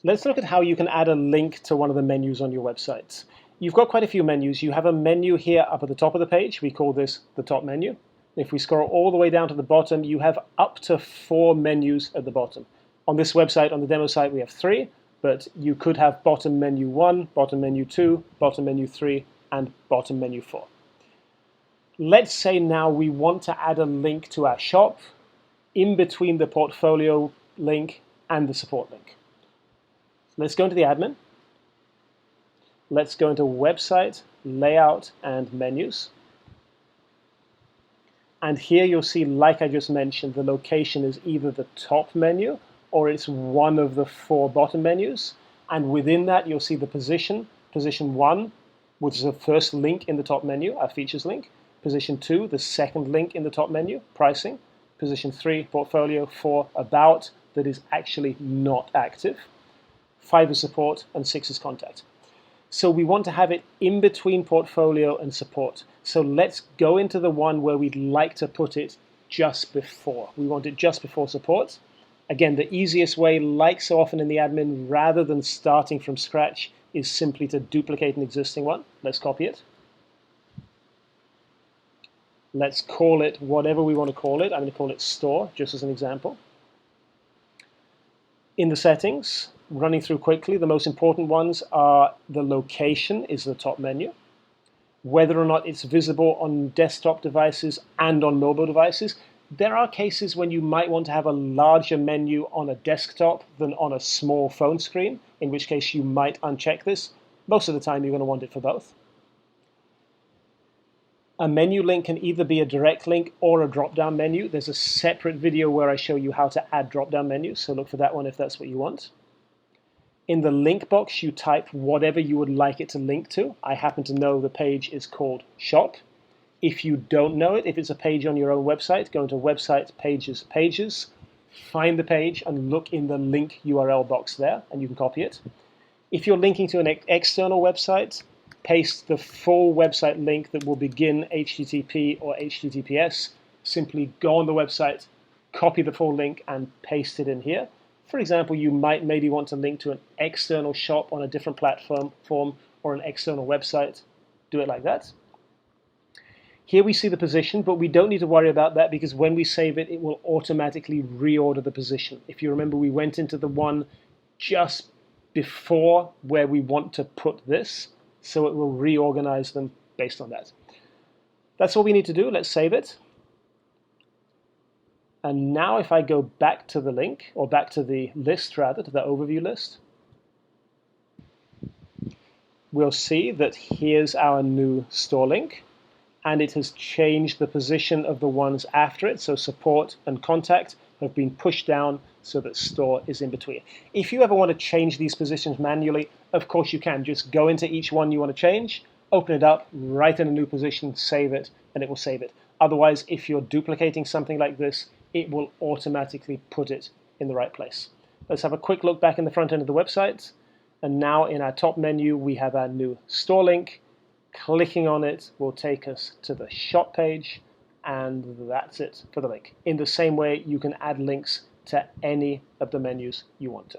Let's look at how you can add a link to one of the menus on your website. You've got quite a few menus. You have a menu here up at the top of the page. We call this the top menu. If we scroll all the way down to the bottom, you have up to 4 menus at the bottom. On this website, on the demo site, we have 3, but you could have bottom menu 1, bottom menu 2, bottom menu 3, and bottom menu 4. Let's say now we want to add a link to our shop in between the portfolio link and the support link. Let's go into the admin. Let's go into website, layout, and menus. And here you'll see, like I just mentioned, the location is either the top menu or it's one of the 4 bottom menus. And within that, you'll see the position 1, which is the first link in the top menu, our features link. Position 2, the second link in the top menu, pricing. Position 3, portfolio. 4, about, that is actually not active. 5 is support, and 6 is contact. So we want to have it in between portfolio and support. So let's go into the one where we'd like to put it just before. We want it just before support. Again, the easiest way, like so often in the admin, rather than starting from scratch, is simply to duplicate an existing one. Let's copy it. Let's call it whatever we want to call it. I'm going to call it store, just as an example. In the settings, running through quickly, the most important ones are the location is the top menu, whether or not it's visible on desktop devices and on mobile devices. There are cases when you might want to have a larger menu on a desktop than on a small phone screen, in which case you might uncheck this. Most of the time you're going to want it for both. A menu link can either be a direct link or a drop-down menu. There's a separate video where I show you how to add drop-down menus, so look for that one if that's what you want. In the link box, you type whatever you would like it to link to. I happen to know the page is called Shop. If you don't know it, if it's a page on your own website, go into Website, Pages, Pages, find the page and look in the link URL box there, and you can copy it. If you're linking to an external website, paste the full website link that will begin HTTP or HTTPS. Simply go on the website, copy the full link, and paste it in here. For example, you might maybe want to link to an external shop on a different platform or an external website. Do it like that. Here we see the position, but we don't need to worry about that because when we save it, it will automatically reorder the position. If you remember, we went into the one just before where we want to put this, so it will reorganize them based on that. That's all we need to do. Let's save it. And now if I go back to the link, or back to the list rather, to the overview list, we'll see that here's our new store link, and it has changed the position of the ones after it. So support and contact have been pushed down so that store is in between. If you ever want to change these positions manually, of course you can. Just go into each one you want to change, open it up, write in a new position, save it, and it will save it. Otherwise, if you're duplicating something like this, it will automatically put it in the right place. Let's have a quick look back in the front end of the website. And now in our top menu, we have our new store link. Clicking on it will take us to the shop page, and that's it for the link. In the same way, you can add links to any of the menus you want to.